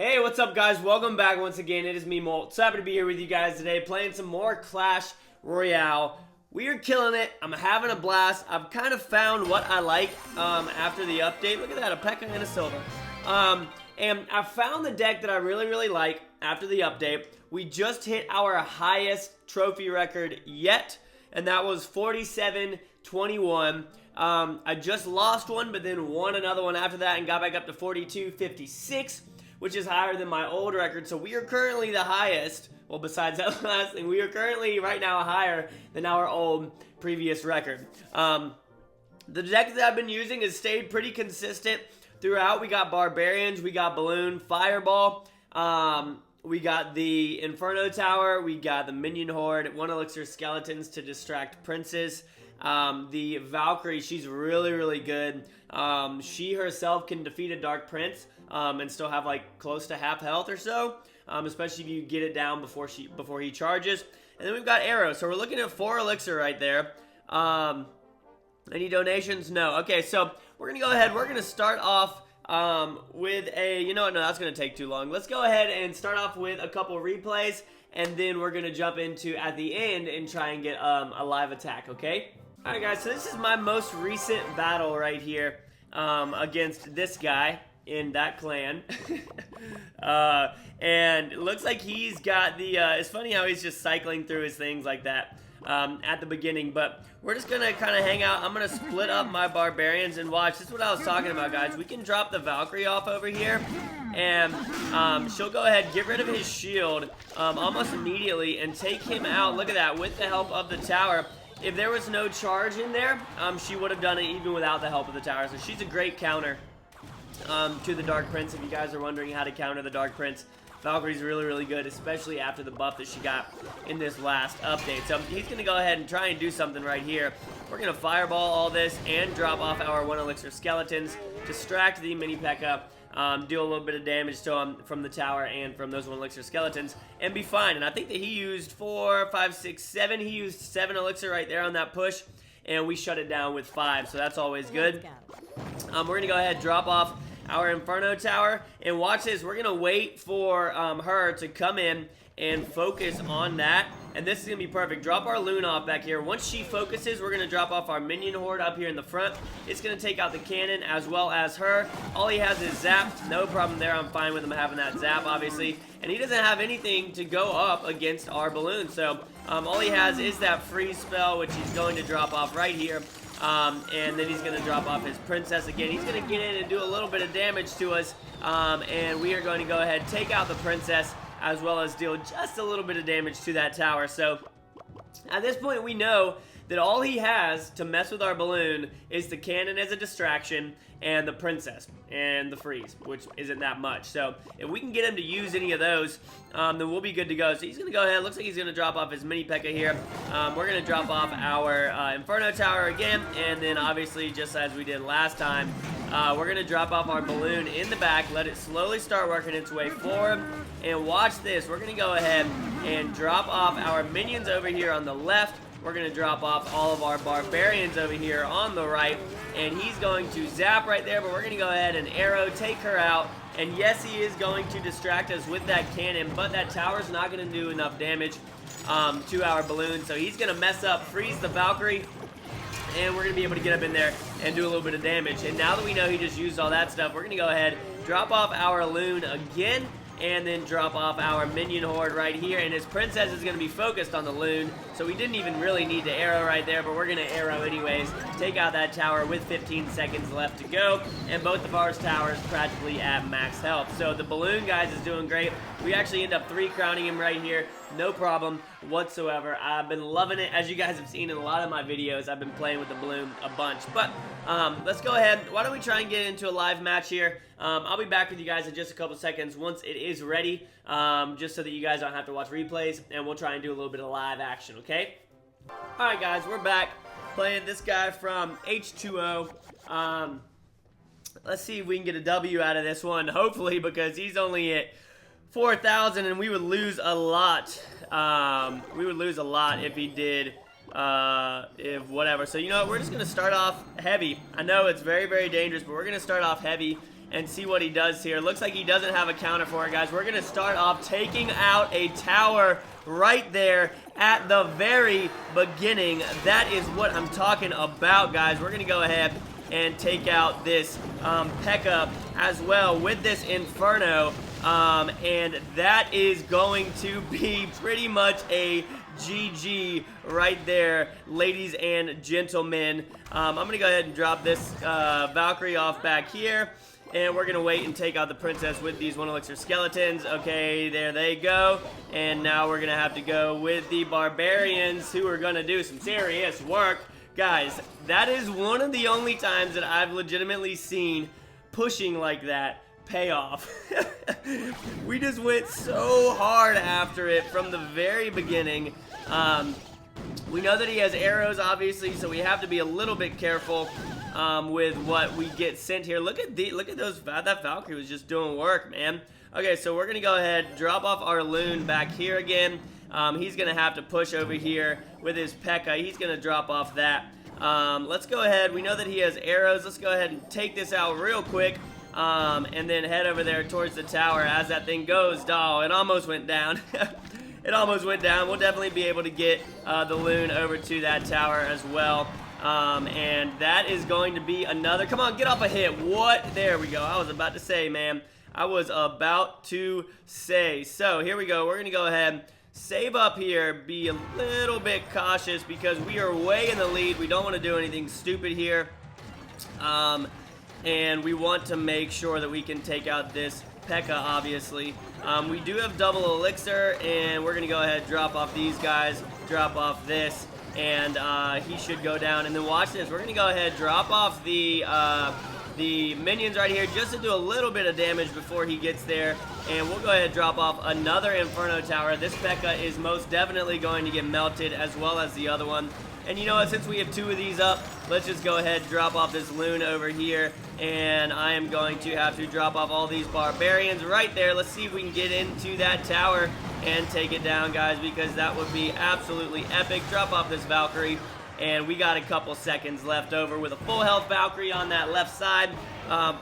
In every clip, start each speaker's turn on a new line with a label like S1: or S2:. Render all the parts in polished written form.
S1: Hey, what's up guys? Welcome back once again. It is me, Molt. So happy to be here with you guys today playing some more Clash Royale. We are killing it. I'm having a blast. I've kind of found what I like after the update. Look at that, a P.E.K.K.A and a Silver. And I found the deck that I really like after the update. We just hit our highest trophy record yet, and that was 47-21. I just lost one, but then won another one after that and got back up to 42-56. Which is higher than my old record. So we are currently the highest. Well, besides that last thing, we are currently right now higher than our old previous record. The deck that I've been using has stayed pretty consistent throughout. We got Barbarians, we got Balloon, Fireball, we got the Inferno Tower, we got the Minion Horde, 1 Elixir Skeletons to distract Princes. The Valkyrie, she's really good. She herself can defeat a Dark Prince and still have like close to half health or so, especially if you get it down before he charges. And then we've got Arrow, so we're looking at 4 Elixir right there. Any donations? No. Okay, so we're gonna go ahead. We're gonna start off with a, you know what, no, that's gonna take too long. Let's go ahead and start off with a couple replays, and then we're gonna jump into at the end and try and get a live attack, okay? Alright guys, so this is my most recent battle right here against this guy in that clan. And it looks like he's got the, it's funny how he's just cycling through his things like that at the beginning, but we're just gonna kind of hang out. I'm gonna split up my Barbarians and watch. This is what I was talking about, guys. We can drop the Valkyrie off over here, and she'll go ahead, get rid of his shield almost immediately and take him out. Look at that, with the help of the tower. If there was no charge in there, she would have done it even without the help of the tower. So she's a great counter to the Dark Prince. If you guys are wondering how to counter the Dark Prince, Valkyrie's really good, especially after the buff that she got in this last update. So he's going to go ahead and try and do something right here. We're going to fireball all this and drop off our 1 Elixir Skeletons, distract the mini P.E.K.K.A, deal a little bit of damage to him from the tower and from those 1 Elixir Skeletons, and be fine. And I think that he used 4, 5, 6, 7. He used 7 Elixir right there on that push, and we shut it down with 5, so that's always good. We're going to go ahead and drop off our Inferno Tower, and watch this. We're going to wait for her to come in and focus on that, and this is going to be perfect. Drop our Loon off back here. Once she focuses, we're going to drop off our Minion Horde up here in the front. It's going to take out the cannon as well as her. All he has is Zap. No problem there. I'm fine with him having that Zap, obviously. And he doesn't have anything to go up against our Balloon, so all he has is that freeze spell, which he's going to drop off right here. And then he's going to drop off his Princess again. He's going to get in and do a little bit of damage to us, and we are going to go ahead and take out the Princess, as well as deal just a little bit of damage to that tower. So at this point, we know that all he has to mess with our Balloon is the cannon as a distraction and the Princess and the freeze, which isn't that much. So if we can get him to use any of those, then we'll be good to go. So he's going to go ahead. Looks like he's going to drop off his mini P.E.K.K.A here. We're going to drop off our Inferno Tower again, and then obviously, just as we did last time, we're going to drop off our Balloon in the back, let it slowly start working its way forward, and watch this. We're going to go ahead and drop off our minions over here on the left. We're going to drop off all of our Barbarians over here on the right, and he's going to Zap right there, but we're going to go ahead and Arrow, take her out, and yes, he is going to distract us with that cannon, but that tower's not going to do enough damage to our Balloon, so he's going to mess up, freeze the Valkyrie, and we're going to be able to get up in there and do a little bit of damage. And now that we know he just used all that stuff, we're going to go ahead, drop off our Loon again, and then drop off our Minion Horde right here, and his Princess is going to be focused on the Loon, so we didn't even really need to Arrow right there, but we're going to Arrow anyways, take out that tower with 15 seconds left to go, and both of our towers practically at max health. So the Balloon, guys, is doing great. We actually end up 3 crowning him right here, no problem whatsoever. I've been loving it. As you guys have seen in a lot of my videos, I've been playing with the Balloon a bunch, but let's go ahead. Why don't we try and get into a live match here? I'll be back with you guys in just a couple seconds once it is ready, just so that you guys don't have to watch replays, and we'll try and do a little bit of live action, okay? Alright guys, we're back playing this guy from H2O. Let's see if we can get a W out of this one, hopefully, because he's only at 4,000, and we would lose a lot. We would lose a lot if he did if whatever. So, you know what, we're just going to start off heavy. I know it's very, very dangerous, but we're going to start off heavy and see what he does here. Looks like he doesn't have a counter for it, guys. We're going to start off taking out a tower right there at the very beginning. That is what I'm talking about, guys. We're going to go ahead and take out this P.E.K.K.A. as well with this Inferno. And that is going to be pretty much a GG right there, ladies and gentlemen. I'm going to go ahead and drop this Valkyrie off back here. And we're going to wait and take out the princess with these 1 elixir skeletons. Okay, there they go. And now we're going to have to go with the barbarians, who are going to do some serious work. Guys, that is one of the only times that I've legitimately seen pushing like that pay off. We just went so hard after it from the very beginning. We know that he has arrows, obviously, so we have to be a little bit careful with what we get sent here. Look at those. That Valkyrie was just doing work, man. Okay, so we're gonna go ahead, drop off our loon back here again. He's gonna have to push over here with his P.E.K.K.A. He's gonna drop off that. Let's go ahead. We know that he has arrows. Let's go ahead and take this out real quick. And then head over there towards the tower as that thing goes. Oh, it almost went down. It almost went down. We'll definitely be able to get the loon over to that tower as well. And that is going to be another. Come on, get off a hit. What? There we go. I was about to say, man. I was about to say. So here we go. We're going to go ahead, save up here, be a little bit cautious because we are way in the lead. We don't want to do anything stupid here. And we want to make sure that we can take out this P.E.K.K.A. obviously. We do have double elixir, and we're going to go ahead and drop off these guys, drop off this, and he should go down. And then watch this. We're going to go ahead and drop off the minions right here just to do a little bit of damage before he gets there. And we'll go ahead and drop off another Inferno Tower. This P.E.K.K.A. is most definitely going to get melted as well as the other one. And you know what, since we have 2 of these up, let's just go ahead and drop off this loon over here. And I am going to have to drop off all these barbarians right there. Let's see if we can get into that tower and take it down, guys, because that would be absolutely epic. Drop off this Valkyrie. And we got a couple seconds left over with a full health Valkyrie on that left side.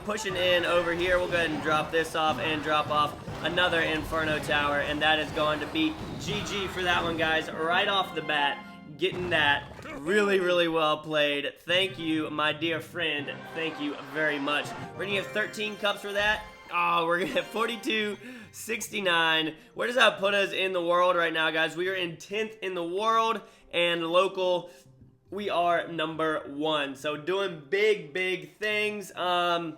S1: Pushing in over here, we'll go ahead and drop this off and drop off another Inferno Tower. And that is going to be GG for that one, guys, right off the bat. Getting that really, really well played. Thank you, my dear friend. Thank you very much. We're going to get 13 cups for that. Oh, we're going to get 42.69. Where does that put us in the world right now, guys? We are in 10th in the world, and local, we are number 1. So doing big, big things. I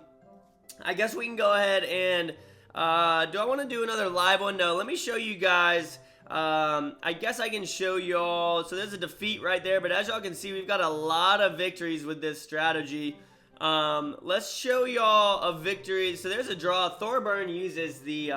S1: guess we can go ahead and, do I want to do another live one? No, let me show you guys. I guess I can show y'all. So there's a defeat right there, but as y'all can see, we've got a lot of victories with this strategy. Let's show y'all a victory. So there's a draw. Thorburn uses the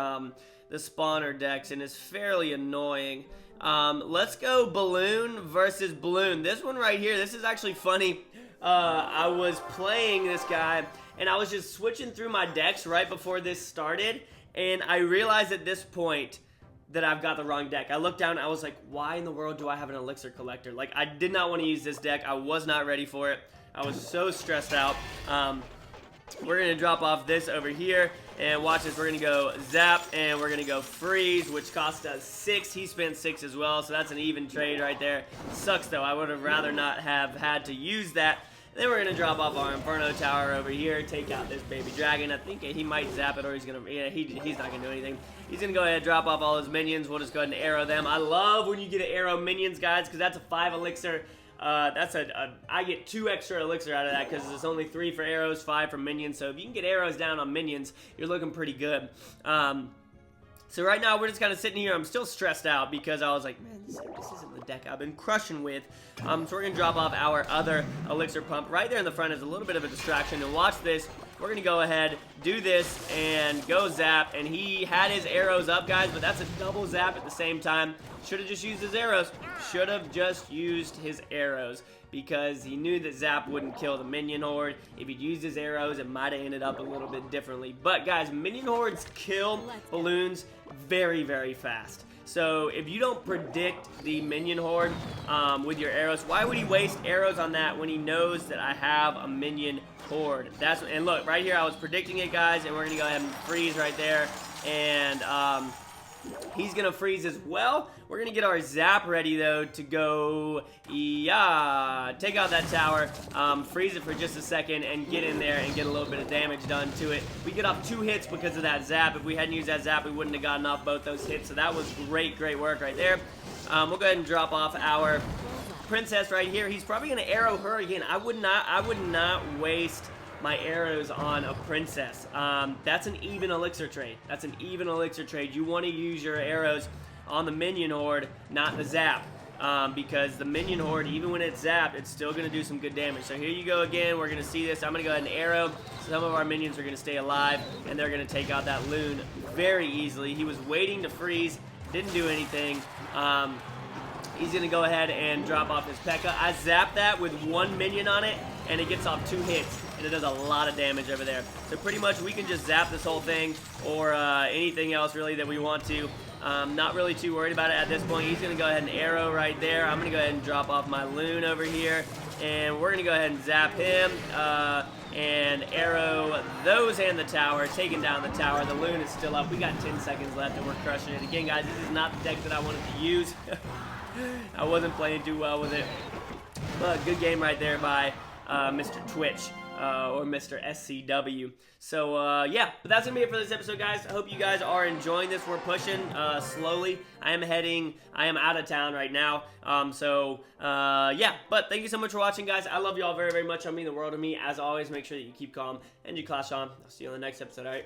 S1: spawner decks, and it's fairly annoying. Let's go balloon versus balloon. This one right here, this is actually funny. I was playing this guy, and I was just switching through my decks right before this started, and I realized at this point that I've got the wrong deck. I looked down, I was like, why in the world do I have an elixir collector? Like, I did not want to use this deck. I was not ready for it. I was so stressed out. We're going to drop off this over here, and watch this. We're going to go zap, and we're going to go freeze, which cost us 6. He spent 6 as well, so that's an even trade right there. Sucks, though. I would have rather not have had to use that. Then we're going to drop off our Inferno Tower over here, take out this baby dragon. I think he might zap it, or he's going to, yeah, he's not going to do anything. He's going to go ahead and drop off all his minions. We'll just go ahead and arrow them. I love when you get to arrow minions, guys, because that's a 5 elixir. I get 2 extra elixir out of that because there's only 3 for arrows, 5 for minions. So if you can get arrows down on minions, you're looking pretty good. So right now, we're just kind of sitting here. I'm still stressed out because I was like, man, this isn't the deck I've been crushing with. So we're going to drop off our other elixir pump. Right there in the front is a little bit of a distraction. And watch this. We're going to go ahead, do this, and go zap. And he had his arrows up, guys, but that's a double zap at the same time. Should have just used his arrows. Should have just used his arrows, because he knew that zap wouldn't kill the minion horde. If he'd used his arrows, it might have ended up a little bit differently. But guys, minion hordes kill balloons very, very fast. So if you don't predict the minion horde with your arrows, why would he waste arrows on that when he knows that I have a minion horde? And look, right here I was predicting it, guys, and we're gonna go ahead and freeze right there, and he's gonna freeze as well. We're gonna get our zap ready though to go, yeah, take out that tower, freeze it for just a second, and get in there and get a little bit of damage done to it. We get off 2 hits because of that zap. If we hadn't used that zap, we wouldn't have gotten off both those hits. So that was great work right there. We'll go ahead and drop off our princess right here. He's probably gonna arrow her again. I would not waste my arrows on a princess. That's an even elixir trade. That's an even elixir trade. You want to use your arrows on the minion horde, not the zap. Because the minion horde, even when it's zapped, it's still going to do some good damage. So here you go again. We're going to see this. I'm going to go ahead and arrow. Some of our minions are going to stay alive, and they're going to take out that loon very easily. He was waiting to freeze, didn't do anything. He's going to go ahead and drop off his P.E.K.K.A. I zapped that with 1 minion on it, and it gets off 2 hits, and it does a lot of damage over there. So pretty much we can just zap this whole thing, or anything else really that we want to. Not really too worried about it at this point. He's going to go ahead and arrow right there. I'm going to go ahead and drop off my loon over here, and we're going to go ahead and zap him, and arrow those and the tower, taking down the tower. The loon is still up. We got 10 seconds left, and we're crushing it. Again, guys, this is not the deck that I wanted to use. I wasn't playing too well with it. But good game right there by Mr. Twitch, or Mr. SCW. So, yeah, but that's going to be it for this episode, guys. I hope you guys are enjoying this. We're pushing slowly. I am out of town right now. Yeah, but thank you so much for watching, guys. I love you all very, very much. I mean the world to me. As always, make sure that you keep calm and you clash on. I'll see you on the next episode, all right?